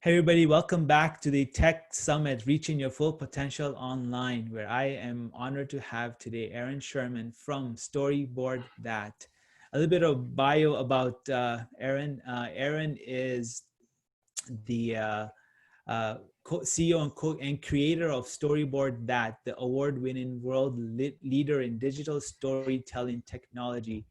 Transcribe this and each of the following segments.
Hey everybody, welcome back to the Tech Summit, Reaching Your Full Potential Online, where I am honored to have today Aaron Sherman from Storyboard That. A little bit of bio about Aaron. Aaron is the CEO and creator of Storyboard That, the award-winning world leader in digital storytelling technology.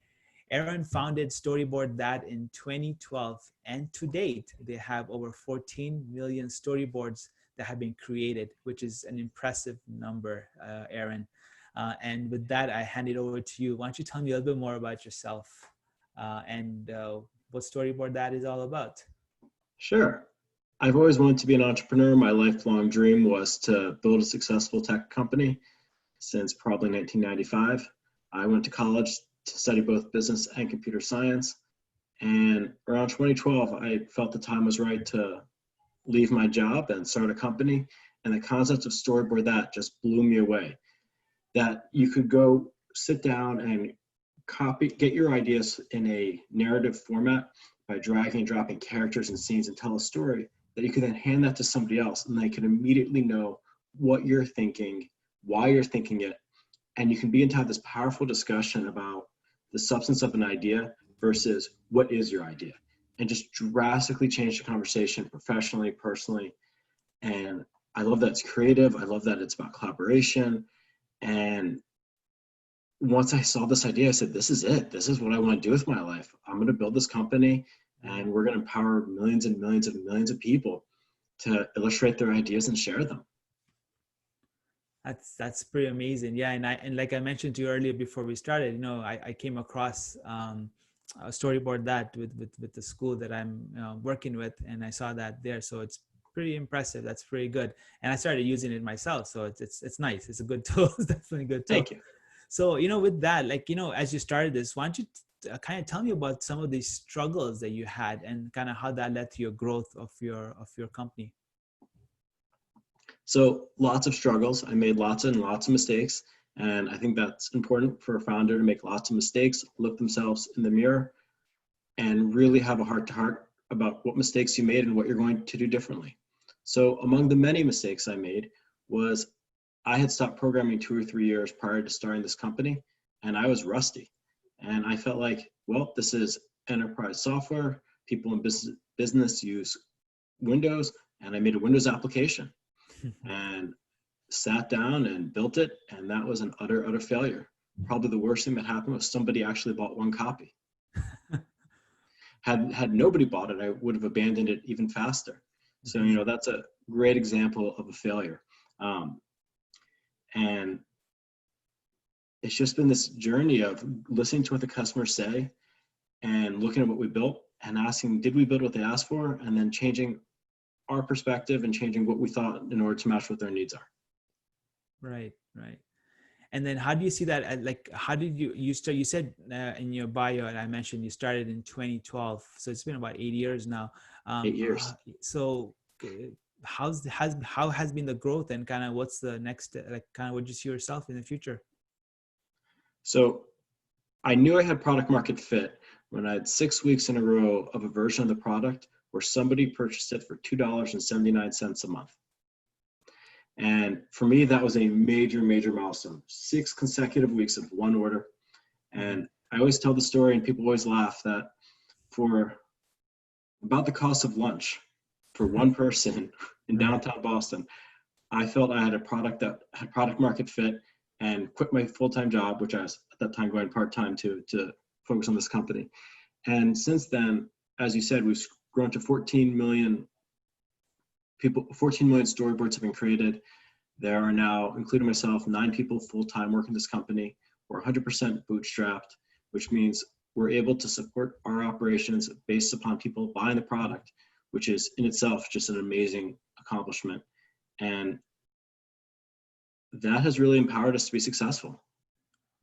Aaron founded Storyboard That in 2012, and to date, they have over 14 million storyboards that have been created, which is an impressive number, Aaron. And with that, I hand it over to you. Why don't you tell me a little bit more about yourself and what Storyboard That is all about? Sure. I've always wanted to be an entrepreneur. My lifelong dream was to build a successful tech company since probably 1995. I went to college to study both business and computer science. And around 2012, I felt the time was right to leave my job and start a company. And the concept of Storyboard That just blew me away. That you could go sit down and get your ideas in a narrative format by dragging and dropping characters and scenes and tell a story, that you could then hand that to somebody else and they can immediately know what you're thinking, why you're thinking it, and you can begin to have this powerful discussion about the substance of an idea versus what is your idea, and just drastically change the conversation professionally, personally. And I love that it's creative. I love that it's about collaboration. And once I saw this idea, I said, this is it. This is what I want to do with my life. I'm going to build this company and we're going to empower millions and millions and millions of people to illustrate their ideas and share them. That's pretty amazing. Yeah, and like I mentioned to you earlier before we started, I came across a Storyboard That with the school that I'm working with, and I saw that there. So it's pretty impressive. That's pretty good. And I started using it myself. So it's nice. It's a good tool. It's definitely a good tool. Thank you. So, with that, as you started this, why don't you kind of tell me about some of these struggles that you had and kind of how that led to your growth of your company? So lots of struggles. I made lots and lots of mistakes. And I think that's important for a founder to make lots of mistakes, look themselves in the mirror, and really have a heart to heart about what mistakes you made and what you're going to do differently. So among the many mistakes I made was I had stopped programming 2 or 3 years prior to starting this company, and I was rusty. And I felt like, well, this is enterprise software. People in business use Windows, and I made a Windows application and sat down and built it, and that was an utter failure. Probably the worst thing that happened was somebody actually bought one copy. Had nobody bought it, I would have abandoned it even faster. So that's a great example of a failure. And it's just been this journey of listening to what the customers say and looking at what we built and asking, did we build what they asked for? And then changing our perspective and changing what we thought in order to match what their needs are. Right. And then how do you see that? Like, how did you start? You said in your bio, and I mentioned you started in 2012. So it's been about 8 years now. 8 years. So how has been the growth, and kind of what's the next, like kind of what you see yourself in the future? So I knew I had product market fit when I had 6 weeks in a row of a version of the product where somebody purchased it for $2.79 a month. And for me, that was a major milestone. 6 consecutive weeks of one order. And I always tell the story, and people always laugh, that for about the cost of lunch for one person in downtown Boston, I felt I had a product that had product market fit, and quit my full-time job, which I was at that time going part-time to focus on this company. And since then, as you said, we've grown to 14 million people. 14 million storyboards have been created. There are now, including myself, 9 people full-time working this company. We're 100% bootstrapped, which means we're able to support our operations based upon people buying the product, which is in itself just an amazing accomplishment. And that has really empowered us to be successful.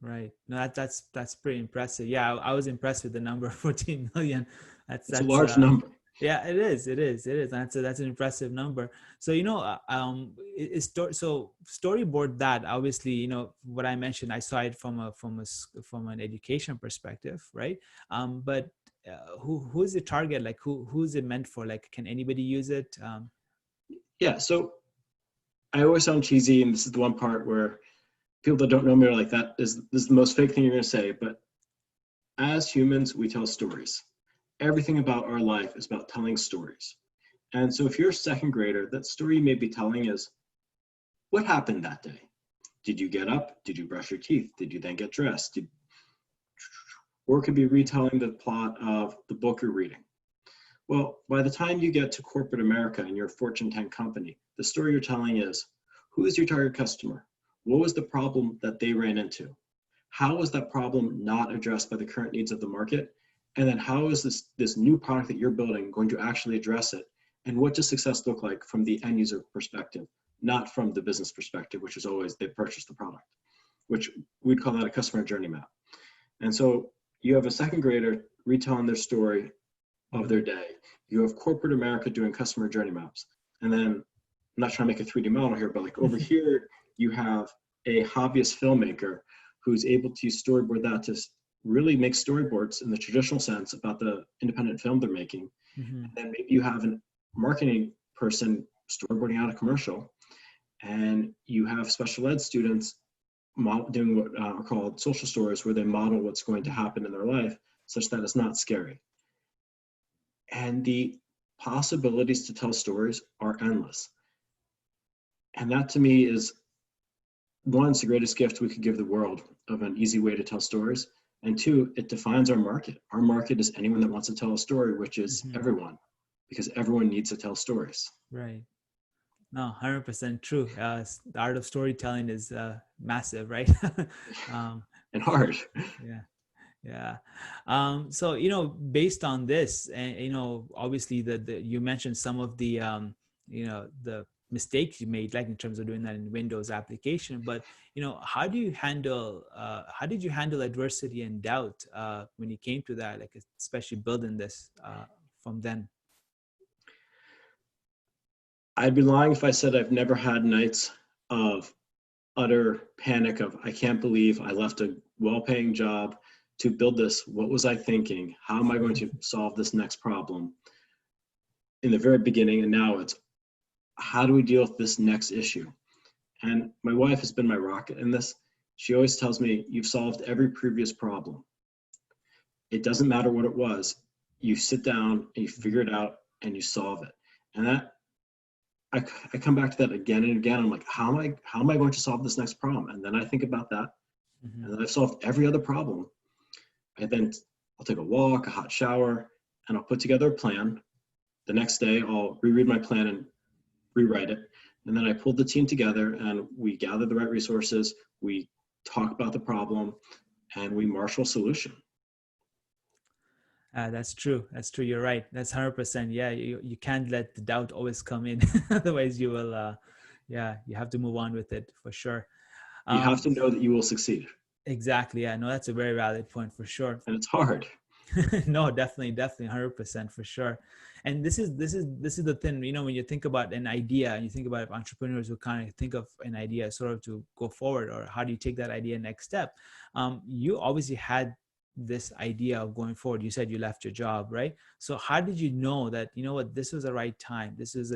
Right. No, that's pretty impressive. Yeah, I was impressed with the number 14 million. That's a large number. Yeah, it is. That's an impressive number. So so Storyboard That, obviously, what I mentioned, I saw it from an education perspective, right? But who's the target? Like who's it meant for? Like, can anybody use it? Yeah, so I always sound cheesy, and this is the one part where people that don't know me are like, this is the most fake thing you're going to say. But as humans, we tell stories. Everything about our life is about telling stories. And so if you're a second grader, that story you may be telling is, what happened that day? Did you get up? Did you brush your teeth? Did you then get dressed? Or it could be retelling the plot of the book you're reading. Well, by the time you get to corporate America and you're a Fortune 10 company, the story you're telling is, who is your target customer? What was the problem that they ran into? How was that problem not addressed by the current needs of the market? And then how is this new product that you're building going to actually address it? And what does success look like from the end user perspective, not from the business perspective, which is always they purchase the product, which we'd call that a customer journey map. And so you have a second grader retelling their story of their day. You have corporate America doing customer journey maps. And then I'm not trying to make a 3D model here, but like over here, you have a hobbyist filmmaker who's able to storyboard that to really make storyboards in the traditional sense about the independent film they're making. Mm-hmm. And then maybe you have a marketing person storyboarding out a commercial, and you have special ed students doing what are called social stories, where they model what's going to happen in their life such that it's not scary. And the possibilities to tell stories are endless. And that to me is, one, it's the greatest gift we could give the world of an easy way to tell stories. And two, it defines our market. Our market is anyone that wants to tell a story, which is everyone, because everyone needs to tell stories. Right. No, 100% true. The art of storytelling is massive, right? And hard. Yeah. Yeah. So, based on this, and, obviously you mentioned some of the, the mistakes you made, like in terms of doing that in Windows application, but, how did you handle adversity and doubt when you came to that, like especially building this from then? I'd be lying if I said I've never had nights of utter panic of, I can't believe I left a well-paying job to build this. What was I thinking? How am I going to solve this next problem? In the very beginning, and now it's, how do we deal with this next issue? And my wife has been my rocket in this. She always tells me, you've solved every previous problem. It doesn't matter what it was. You sit down and you figure it out and you solve it. And that, I come back to that again and again. I'm like, how am I going to solve this next problem? And then I think about that. And then I've solved every other problem. And then I'll take a walk, a hot shower, and I'll put together a plan. The next day, I'll reread my plan and rewrite it. And then I pulled the team together and we gather the right resources. We talk about the problem and we marshal a solution. That's true. That's true. You're right. That's 100%. Yeah, you can't let the doubt always come in. Otherwise, you will, you have to move on with it for sure. You have to know that you will succeed. Exactly. Yeah, no, that's a very valid point for sure. And it's hard. No, definitely 100% for sure. And this is the thing, when you think about an idea and you think about entrepreneurs who kind of think of an idea sort of to go forward, or how do you take that idea next step? You obviously had this idea of going forward. You said you left your job, right? So how did you know that, what, this was the right time? This is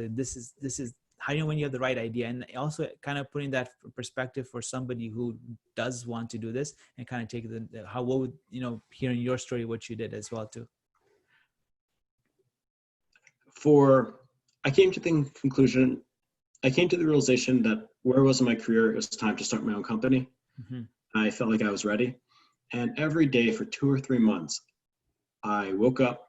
how do you know when you have the right idea? And also kind of putting that perspective for somebody who does want to do this, and kind of take what would, hearing your story, what you did as well too. I came to the realization that where I was in my career, it was time to start my own company. I felt like I was ready. And every day for 2 or 3 months, I woke up,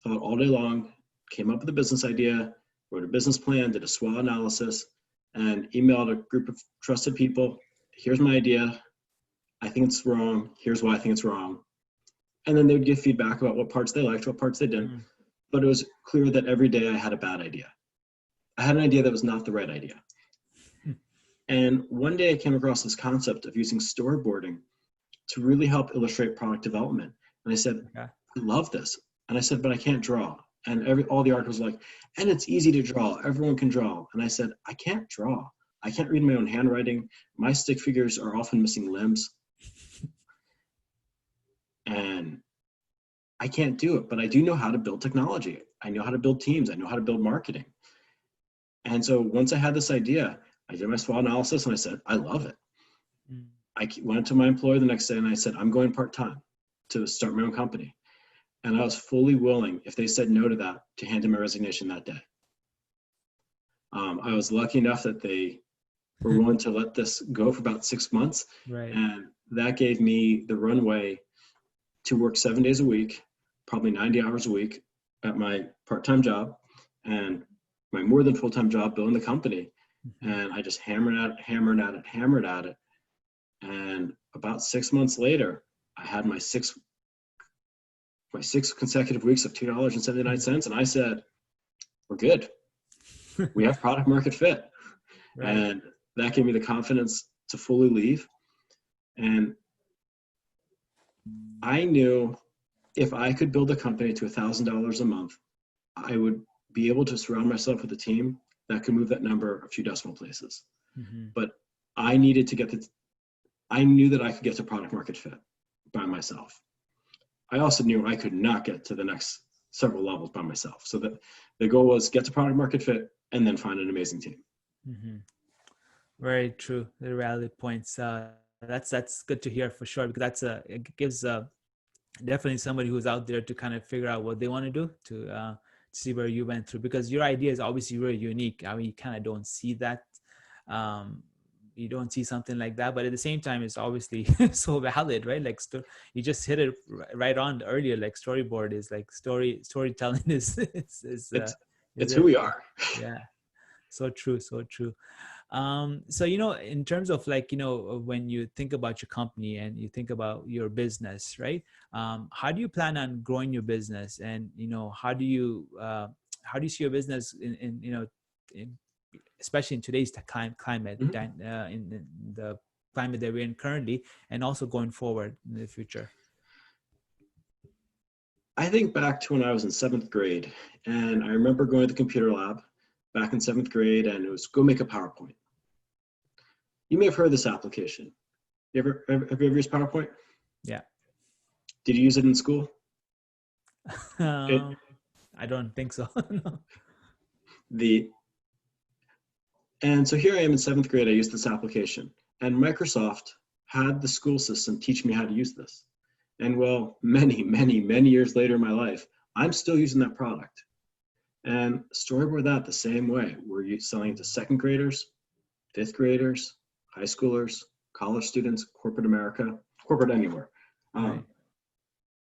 thought all day long, came up with a business idea, wrote a business plan, did a SWOT analysis, and emailed a group of trusted people. Here's my idea. I think it's wrong. Here's why I think it's wrong. And then they would give feedback about what parts they liked, what parts they didn't. But it was clear that every day I had a bad idea. I had an idea that was not the right idea. And one day I came across this concept of using storyboarding to really help illustrate product development. And I said, I love this. And I said, but I can't draw. And all the articles were like, and it's easy to draw. Everyone can draw. And I said, I can't draw. I can't read my own handwriting. My stick figures are often missing limbs. And I can't do it, but I do know how to build technology. I know how to build teams. I know how to build marketing. And so once I had this idea, I did my SWOT analysis and I said, I love it. Mm. I went to my employer the next day and I said, I'm going part-time to start my own company. And I was fully willing, if they said no to that, to hand in my resignation that day. I was lucky enough that they were willing to let this go for about 6 months. Right. And that gave me the runway to work 7 days a week, probably 90 hours a week at my part-time job and my more than full-time job building the company. Mm-hmm. And I just hammered at it. And about 6 months later, I had my six consecutive weeks of $2.79. And I said, we're good. We have product market fit. Right. And that gave me the confidence to fully leave. And I knew if I could build a company to $1,000 a month, I would be able to surround myself with a team that could move that number a few decimal places. Mm-hmm. But I needed to I knew that I could get to product market fit by myself. I also knew I could not get to the next several levels by myself. So that the goal was get to product market fit and then find an amazing team. Mm-hmm. Very true. The valid points. That's good to hear for sure, because it gives definitely somebody who's out there to kind of figure out what they want to do to see where you went through, because your idea is obviously very unique. I mean, you kind of don't see that. You don't see something like that, but at the same time, it's obviously so valid, right? Like you just hit it right on earlier. Like storyboard is like storytelling is it's who we are. Yeah, so true, so true. So in terms of like when you think about your company and you think about your business, right? How do you plan on growing your business, and how do you see your business in especially in today's climate, Mm-hmm. in the climate that we're in currently, and also going forward in the future? I think back to when I was in 7th grade, and I remember going to the computer lab back in 7th grade, and it was go make a PowerPoint. You may have heard of this application. Have you ever used PowerPoint? Yeah. Did you use it in school? I don't think so. No. And so here I am in 7th grade, I used this application, and Microsoft had the school system teach me how to use this. And well, many, many, many years later in my life, I'm still using that product. And Storyboard that the same way. We're selling it to 2nd graders, 5th graders, high schoolers, college students, corporate America, corporate anywhere. Right.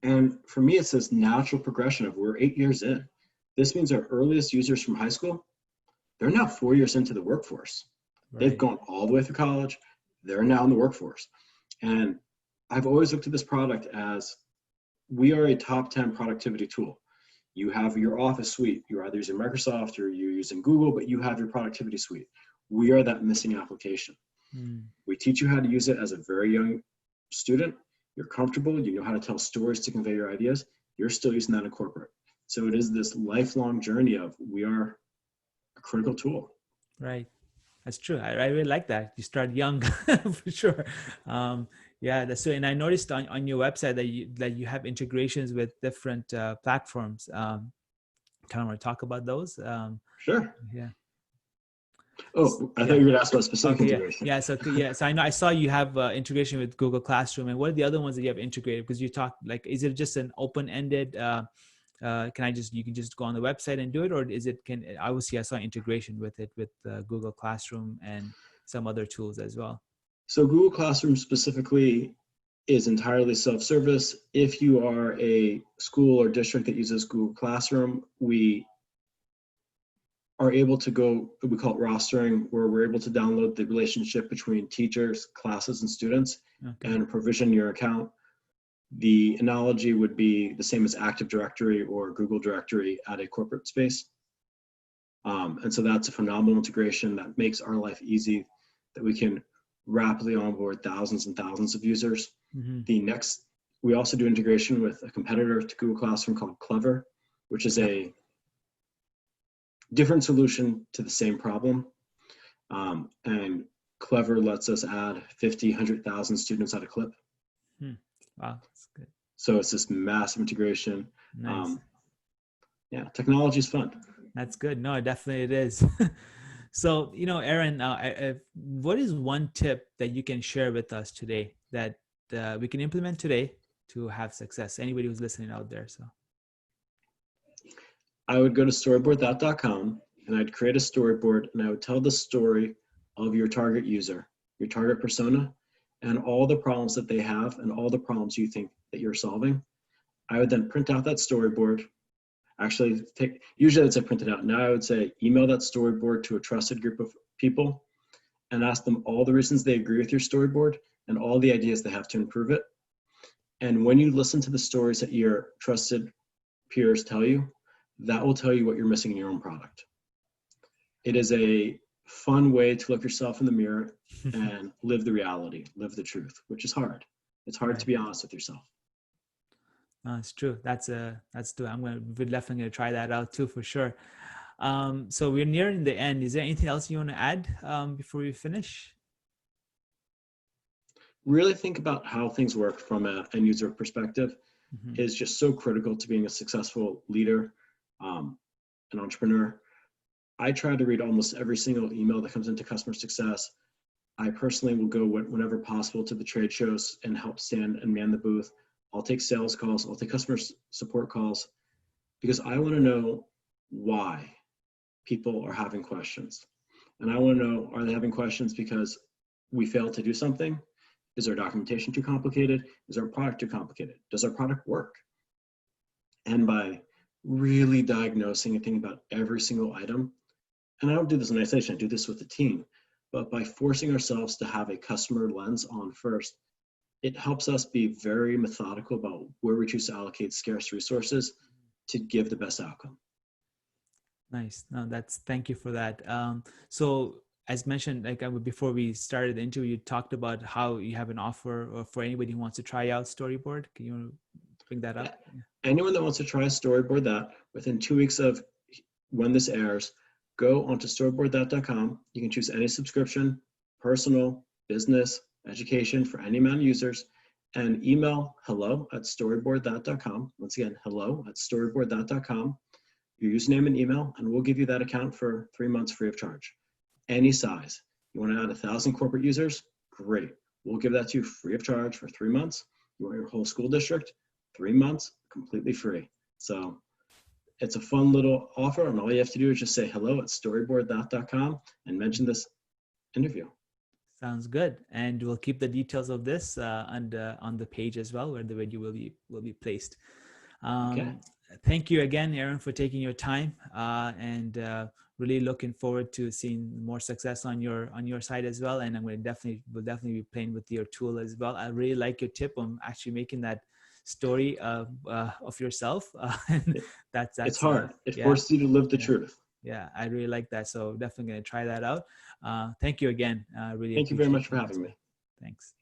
And for me, it's this natural progression of we're 8 years in. This means our earliest users from high school, they're now 4 years into the workforce. Right. They've gone all the way through college. They're now in the workforce. And I've always looked at this product as we are a top 10 productivity tool. You have your Office suite. You're either using Microsoft or you're using Google, but you have your productivity suite. We are that missing application. We teach you how to use it as a very young student. You're comfortable. You know how to tell stories to convey your ideas. You're still using that in corporate. So it is this lifelong journey of we are a critical tool. Right. That's true. I really like that. You start young for sure. Yeah, that's true. And I noticed on your website that you have integrations with different platforms. Kind of want to talk about those. Sure. Yeah. Oh, I thought Yeah. you were going to ask about specific Okay. Yeah. integration. Yeah. So I saw you have integration with Google Classroom, and what are the other ones that you have integrated? Because you talked like, is it just an open-ended? You can just go on the website and do it, or is it obviously I saw integration with it with Google Classroom and some other tools as well. So Google Classroom specifically is entirely self-service. If you are a school or district that uses Google Classroom, we are able to go, we call it rostering, where we're able to download the relationship between teachers, classes, and students, and provision your account. The analogy would be the same as Active Directory or Google Directory at a corporate space. And so that's a phenomenal integration that makes our life easy, that we can rapidly onboard thousands and thousands of users. We also do integration with a competitor to Google Classroom called Clever, which is a different solution to the same problem. And Clever lets us add 50, 100,000 students at a clip. Wow, that's good. So it's this massive integration. Nice. Yeah, technology is fun. That's good. No, definitely it is. So, Aaron, what is one tip that you can share with us today that we can implement today to have success? Anybody who's listening out there. So, I would go to storyboard.com and I'd create a storyboard and I would tell the story of your target user, your target persona, and all the problems that they have and all the problems you think that you're solving. I would then print out that storyboard. Actually, usually I'd say print it out. Now I would say email that storyboard to a trusted group of people and ask them all the reasons they agree with your storyboard and all the ideas they have to improve it. And when you listen to the stories that your trusted peers tell you, that will tell you what you're missing in your own product. It is a fun way to look yourself in the mirror and live the reality, live the truth, which is hard. It's hard to be honest with yourself. No, it's true. That's true. We're definitely gonna try that out too for sure. So we're nearing the end. Is there anything else you want to add before we finish? Really think about how things work from an end user perspective is just so critical to being a successful leader, an entrepreneur. I try to read almost every single email that comes into customer success. I personally will go whenever possible to the trade shows and help stand and man the booth. I'll take sales calls, I'll take customer support calls, because I want to know why people are having questions. And I want to know, are they having questions because we failed to do something? Is our documentation too complicated? Is our product too complicated? Does our product work? And by really diagnosing and thinking about every single item, and I don't do this in isolation, I do this with the team, but by forcing ourselves to have a customer lens on first, it helps us be very methodical about where we choose to allocate scarce resources to give the best outcome. Nice. No, thank you for that. So as mentioned, before we started the interview, you talked about how you have an offer or for anybody who wants to try out Storyboard. Can you bring that up? Yeah. Anyone that wants to try Storyboard that within 2 weeks of when this airs, go onto storyboard.com. You can choose any subscription, personal, business, education for any amount of users, and email hello@storyboard.com. Once again, hello@storyboard.com. Your username and email, and we'll give you that account for 3 months free of charge. Any size. You want to add 1,000 corporate users? Great. We'll give that to you free of charge for 3 months. You want your whole school district? 3 months, completely free. So it's a fun little offer, and all you have to do is just say hello@storyboard.com and mention this interview. Sounds good. And we'll keep the details of this on the page as well, where the video will be placed. Okay. Thank you again, Aaron, for taking your time, and really looking forward to seeing more success on your side as well. And we'll definitely be playing with your tool as well. I really like your tip on actually making that story of yourself. And that's it's hard. It yeah, forces you to live the truth. Yeah, I really like that. So definitely going to try that out. Thank you again. Really Thank you very appreciate much for having me. Thanks.